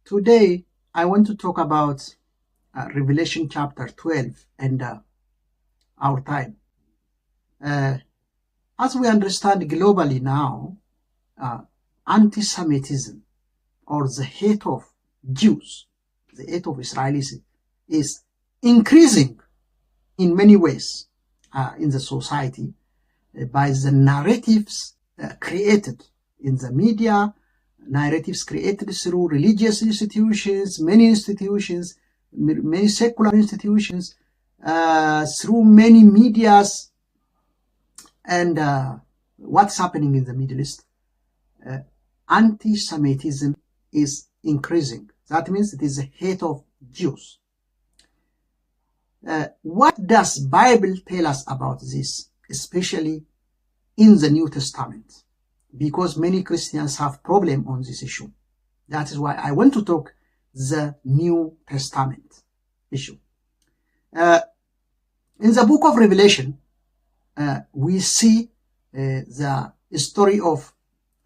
Today, I want to talk about Revelation chapter 12 and our time. As we understand globally now, anti-Semitism, or the hate of Jews, the hate of Israelis, is increasing in many ways in the society by the narratives created in the media, narratives created through religious institutions, many secular institutions, through many medias, and what's happening in the Middle East. Anti-Semitism is increasing. That means it is the hate of Jews. What does Bible tell us about this, especially in the New Testament? Because many Christians have problem on this issue. That is why I want to talk the New Testament issue. In the book of Revelation, we see the story of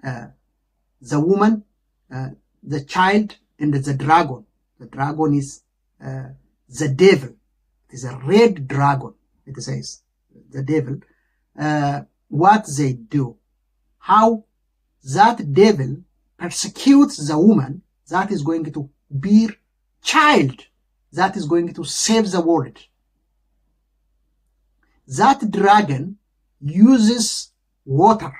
the woman, the child, and the dragon. The dragon is the devil. It is a red dragon, it says, the devil. What they do, how that devil persecutes the woman that is going to bear child, that is going to save the world. That dragon uses water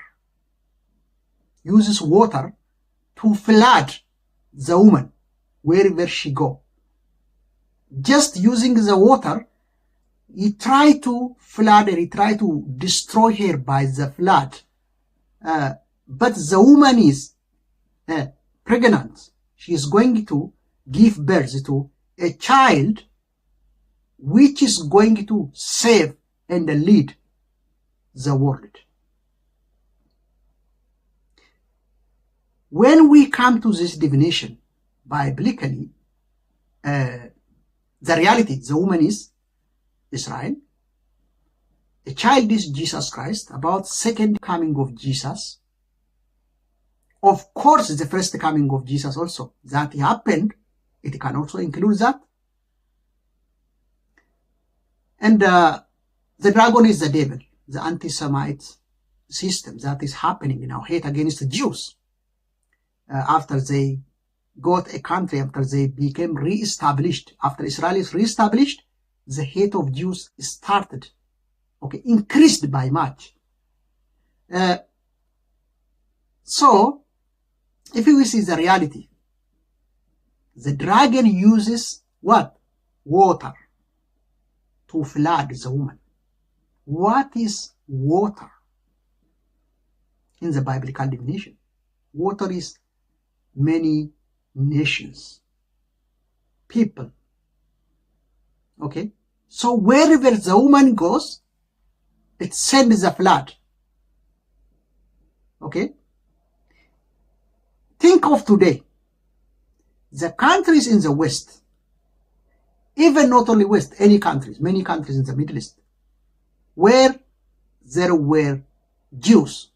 to flood the woman wherever she go. Just using the water, he try to flood her, he try to destroy her by the flood. But the woman is pregnant. She is going to give birth to a child which is going to save and lead the world. When we come to this definition, biblically, the reality, the woman is Israel, a child is Jesus Christ, about second coming of Jesus. Of course, the first coming of Jesus also, that happened, it can also include that. And the dragon is the devil, the anti-Semite system that is happening now, hate against the Jews. After they got a country, after they became re-established, after Israel is re-established, the hate of Jews started, increased by much. So, if we see the reality, the dragon uses what? Water to flood the woman. What is water? In the biblical definition, water is many nations, people. Okay? So wherever the woman goes, it sends a flood. Okay? Think of today. The countries in the West, even not only West, any countries, many countries in the Middle East, where there were Jews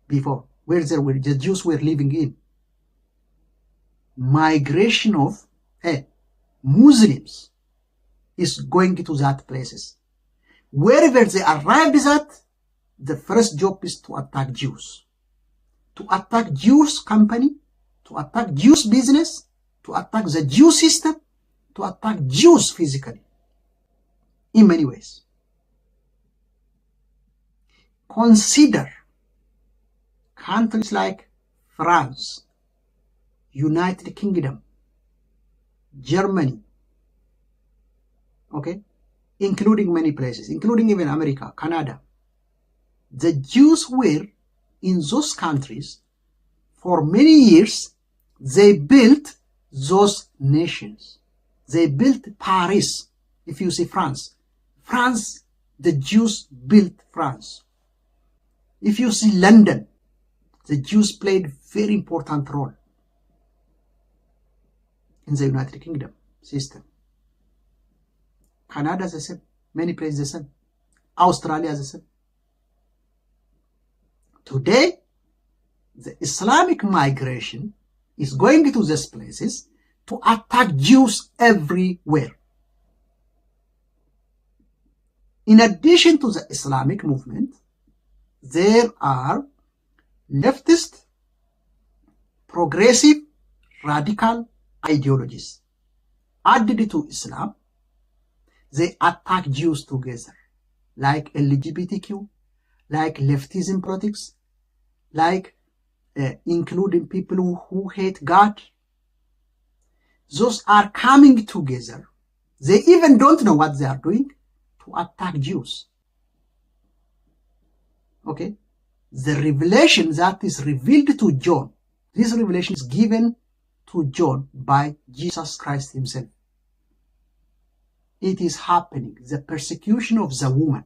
before, where the Jews were living in. Migration of Muslims is going to that places. Wherever they arrived at, the first job is to attack Jews. To attack Jews company, to attack Jews business, to attack the Jew system, to attack Jews physically. In many ways. Consider countries like France, United Kingdom, Germany, including many places, including even America, Canada. The Jews were in those countries for many years. They built those nations. They built Paris. If you see France, the Jews built France. If you see London, the Jews played very important role in the United Kingdom system. Canada is the same. Many places the same. Australia is the same. Today, the Islamic migration is going to these places to attack Jews everywhere. In addition to the Islamic movement, there are leftist, progressive, radical ideologies. Added to Islam, they attack Jews together, like LGBTQ, like leftism politics, like including people who hate God. Those are coming together. They even don't know what they are doing to attack Jews. Okay? The revelation that is revealed to John, this revelation is given to John by Jesus Christ himself. It is happening. The persecution of the woman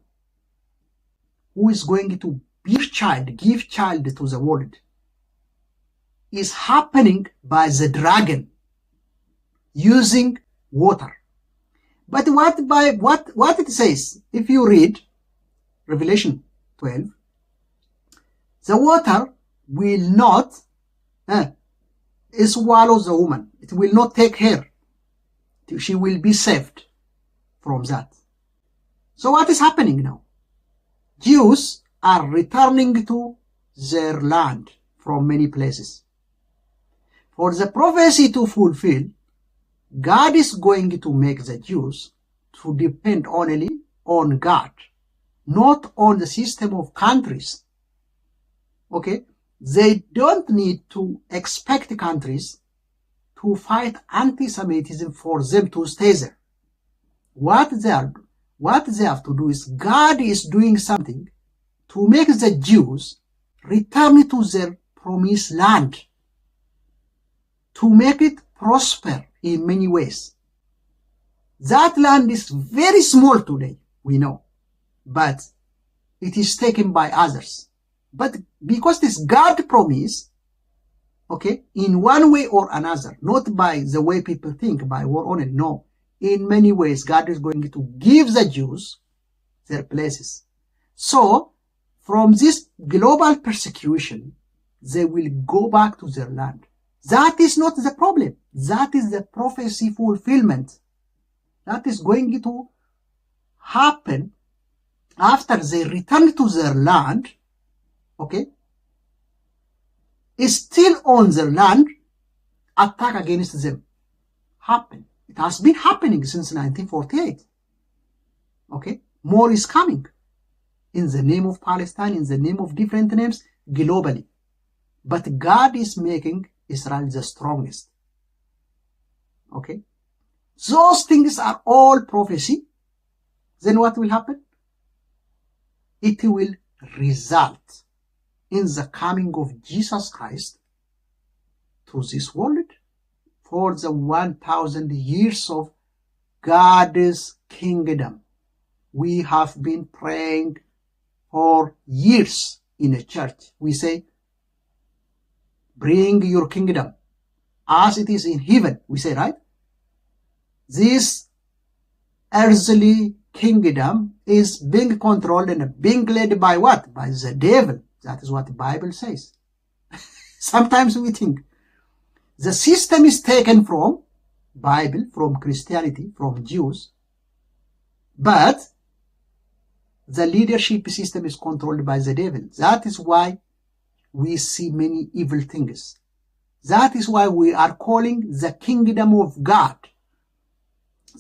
who is going to give child to the world is happening by the dragon using water. But what it says, if you read Revelation 12, the water will not swallow the woman. It will not take her. She will be saved from that. So what is happening now? Jews are returning to their land from many places. For the prophecy to fulfill, God is going to make the Jews to depend only on God, not on the system of countries. Okay? They don't need to expect countries to fight anti-Semitism for them to stay there. What they have to do is God is doing something to make the Jews return to their promised land, to make it prosper in many ways. That land is very small today, we know, but it is taken by others. But because this God promise, okay, in one way or another, not by the way people think, by war only, no. In many ways, God is going to give the Jews their places. So, from this global persecution, they will go back to their land. That is not the problem. That is the prophecy fulfillment. That is going to happen after they return to their land, okay? Is still on their land, attack against them. Happen. It has been happening since 1948. Okay? More is coming. In the name of Palestine, in the name of different names, globally. But God is making Israel the strongest. Okay? Those things are all prophecy. Then what will happen? It will result in the coming of Jesus Christ to this world for the 1,000 years of God's kingdom. We have been praying for years in a church. We say, bring your kingdom as it is in heaven. We say, right? This earthly kingdom is being controlled and being led by what? By the devil. That is what the Bible says. Sometimes we think the system is taken from Bible, from Christianity, from Jews, but the leadership system is controlled by the devil. That is why we see many evil things. That is why we are calling the kingdom of God.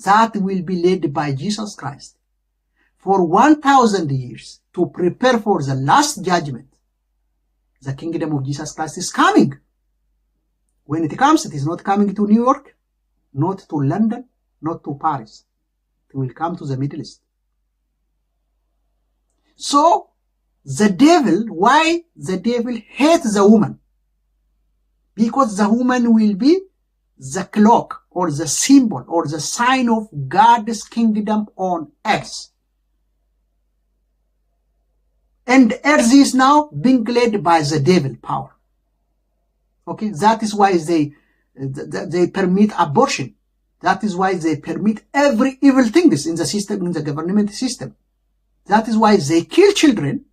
That will be led by Jesus Christ for 1,000 years to prepare for the last judgment. The kingdom of Jesus Christ is coming. When it comes, it is not coming to New York, not to London, not to Paris. It will come to the Middle East. So, the devil, why the devil hates the woman? Because the woman will be the clock or the symbol or the sign of God's kingdom on earth. And earth is now being led by the devil power. Okay, that is why they permit abortion. That is why they permit every evil thing in the system, in the government system. That is why they kill children.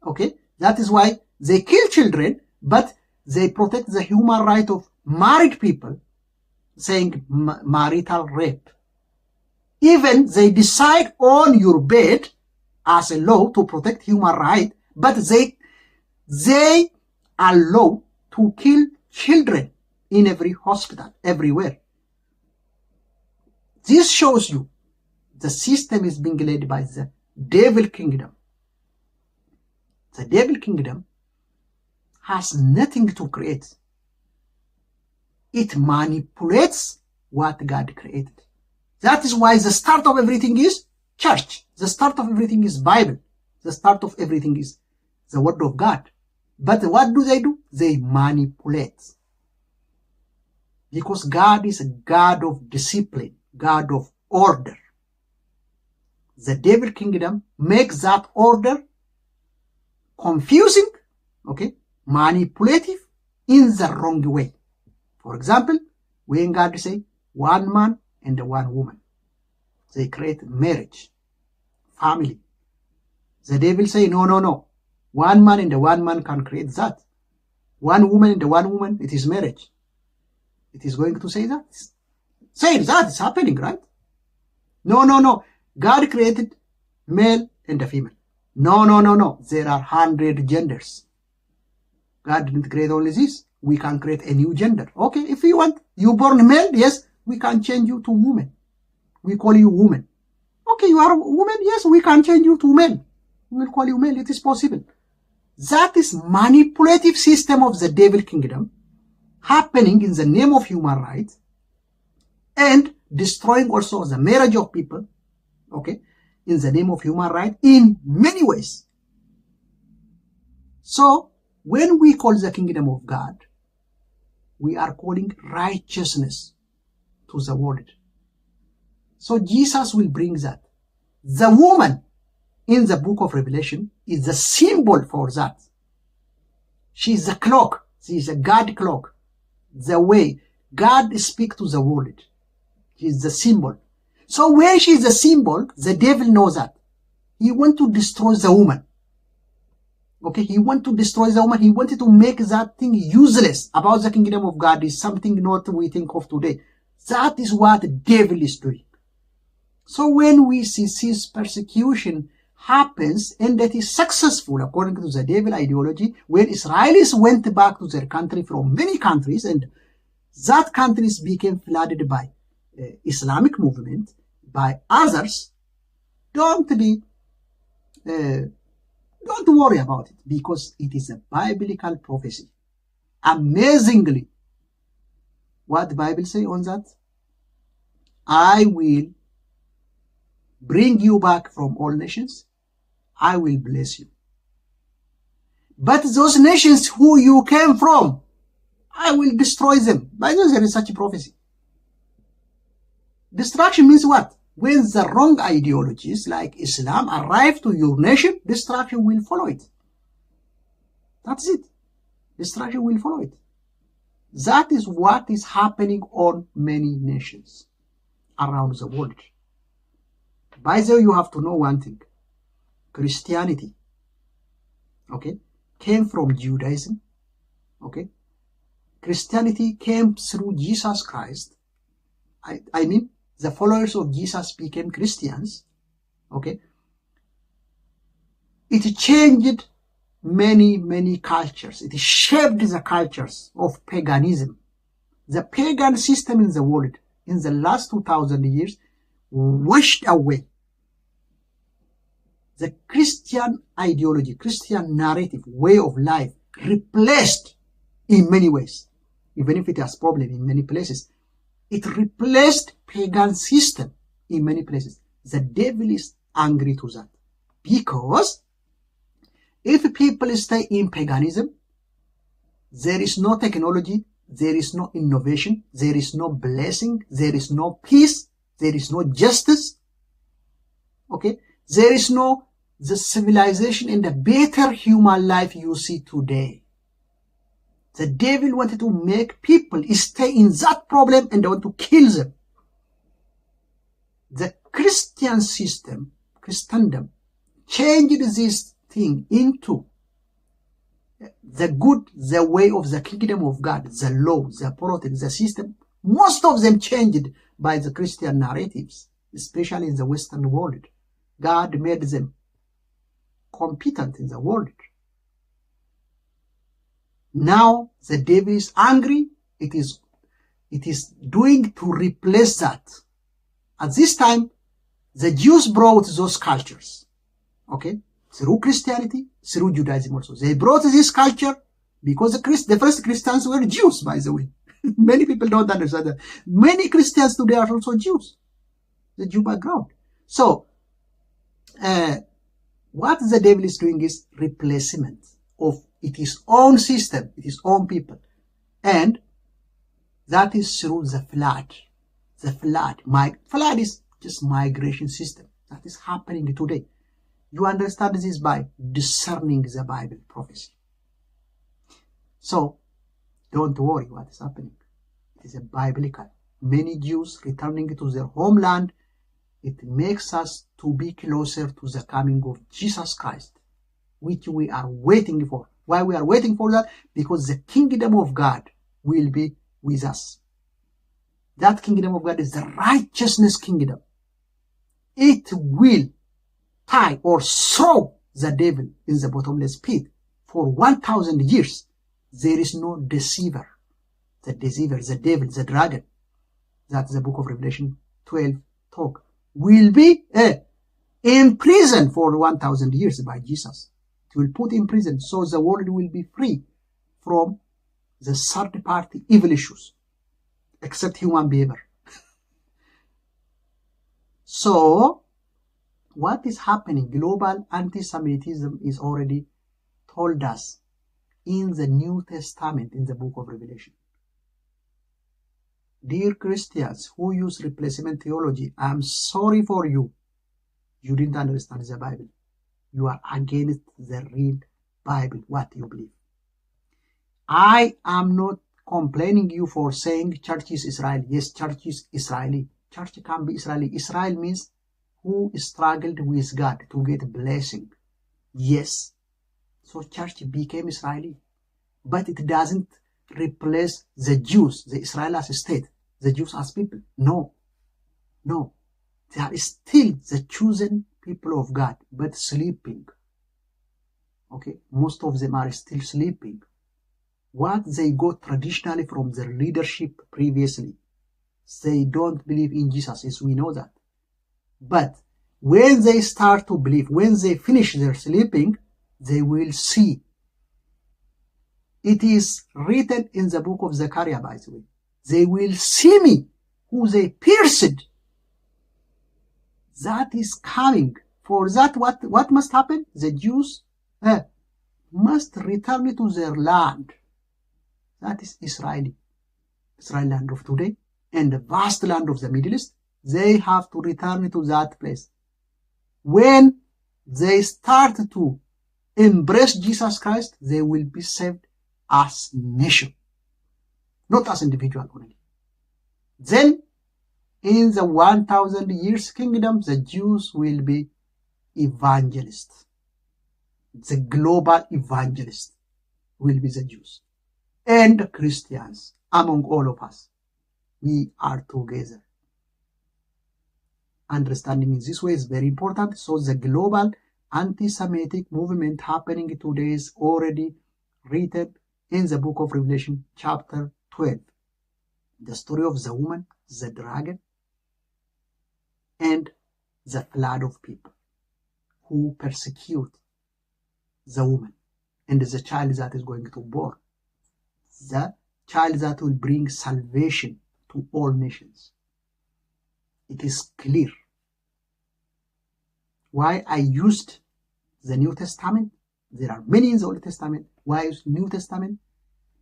Okay, that is why they kill children, but they protect the human right of married people. saying marital rape. Even they decide on your bed as a law to protect human rights, but they allow to kill children in every hospital, everywhere. This shows you the system is being led by the devil kingdom. The devil kingdom has nothing to create. It manipulates what God created. That is why the start of everything is church. The start of everything is Bible. The start of everything is the word of God. But what do? They manipulate. Because God is a God of discipline, God of order. The devil kingdom makes that order confusing, okay, manipulative in the wrong way. For example, when God say one man and one woman, they create marriage, family. The devil say, no. One man and one man can create that. One woman and one woman, it is marriage. It is going to say that. Say that, it's happening, right? No. God created male and a female. No. There are 100 genders. God didn't create only this. We can create a new gender. Okay, if you want, you born male, yes, we can change you to woman. We call you woman. Okay, you are a woman, yes, we can change you to male. We will call you male, it is possible. That is manipulative system of the devil kingdom happening in the name of human rights and destroying also the marriage of people, okay, in the name of human rights in many ways. So, when we call the kingdom of God, we are calling righteousness to the world. So Jesus will bring that. The woman in the book of Revelation is the symbol for that. She is the clock. She is a God clock. The way God speaks to the world. She is the symbol. So when she is the symbol, the devil knows that. He wants to destroy the woman. Okay, he wanted to destroy the woman. He wanted to make that thing useless about the kingdom of God is something not we think of today. That is what the devil is doing. So when we see this persecution happens and that is successful according to the devil ideology, when Israelis went back to their country from many countries and that countries became flooded by Islamic movement, by others, don't worry about it because it is a biblical prophecy. Amazingly, what the Bible say on that? I will bring you back from all nations. I will bless you. But those nations who you came from, I will destroy them. By the way, there is such a prophecy. Destruction means what? When the wrong ideologies like Islam arrive to your nation, destruction will follow it. That's it. Destruction will follow it. That is what is happening on many nations around the world. By the way, you have to know one thing. Christianity, okay, came from Judaism, okay. Christianity came through Jesus Christ. I mean, the followers of Jesus became Christians, okay. It changed many cultures. It shaped the cultures of paganism. The pagan system in the world in the last 2,000 years washed away. The Christian ideology, Christian narrative, way of life, replaced in many ways, even if it has problem in many places. It replaced pagan system in many places. The devil is angry to that. Because if people stay in paganism, there is no technology, there is no innovation, there is no blessing, there is no peace, there is no justice. Okay? There is no the civilization and the better human life you see today. The devil wanted to make people stay in that problem and they want to kill them. The Christian system, Christendom, changed this thing into the good, the way of the kingdom of God, the law, the politics, the system Most of them changed by the Christian narratives, especially in the Western world. God made them competent in the world. Now the devil is angry. It is doing to replace that. At this time, the Jews brought those cultures, okay, through Christianity, through Judaism also. They brought this culture because the first Christians were Jews, by the way. Many people don't understand that. Many Christians today are also Jews, the Jew background. So, what the devil is doing is replacement of its own system, its own people. And that is through the flood. The flood. Flood is just migration system. That is happening today. You understand this by discerning the Bible prophecy. So, don't worry what is happening. It is a biblical. Many Jews returning to their homeland, it makes us to be closer to the coming of Jesus Christ, which we are waiting for. Why we are waiting for that? Because the kingdom of God will be with us. That kingdom of God is the righteousness kingdom. It will tie or throw the devil in the bottomless pit for 1,000 years. There is no deceiver. The deceiver, the devil, the dragon, that the book of Revelation 12 talk, will be in prison for 1,000 years by Jesus. It will put in prison so the world will be free from the third party evil issues, except human behavior. So, what is happening? Global anti-Semitism is already told us in the New Testament, in the book of Revelation. Dear Christians who use replacement theology, I'm sorry for you. You didn't understand the Bible. You are against the real Bible, what you believe. I am not complaining you for saying church is Israel. Yes, church is Israeli. Church can be Israeli. Israel means who struggled with God to get blessing. Yes. So church became Israeli. But it doesn't replace the Jews, the Israel as a state, the Jews as people. No. No. They are still the chosen people of God, but sleeping. Okay? Most of them are still sleeping. What they got traditionally from their leadership previously, they don't believe in Jesus, as we know that. But when they start to believe, when they finish their sleeping, they will see. It is written in the book of Zechariah, by the way. They will see me, who they pierced. That is coming. For that, what must happen? The Jews must return to their land. That is Israel land of today, and the vast land of the Middle East. They have to return to that place. When they start to embrace Jesus Christ, they will be saved as nation, not as individual only. Then, in the 1,000 years kingdom, the Jews will be evangelists. The global evangelists will be the Jews. And Christians, among all of us, we are together. Understanding in this way is very important. So the global anti-Semitic movement happening today is already written in the book of Revelation chapter 12. The story of the woman, the dragon, and the flood of people who persecute the woman and the child that is going to born. The child that will bring salvation to all nations. It is clear. Why I used the New Testament? There are many in the Old Testament. Why use New Testament?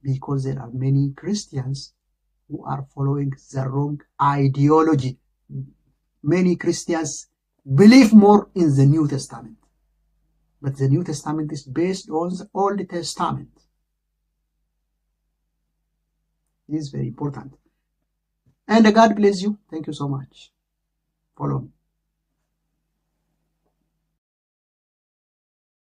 Because there are many Christians who are following the wrong ideology. Many Christians believe more in the New Testament. But the New Testament is based on the Old Testament. This is very important. And God bless you. Thank you so much. Follow me.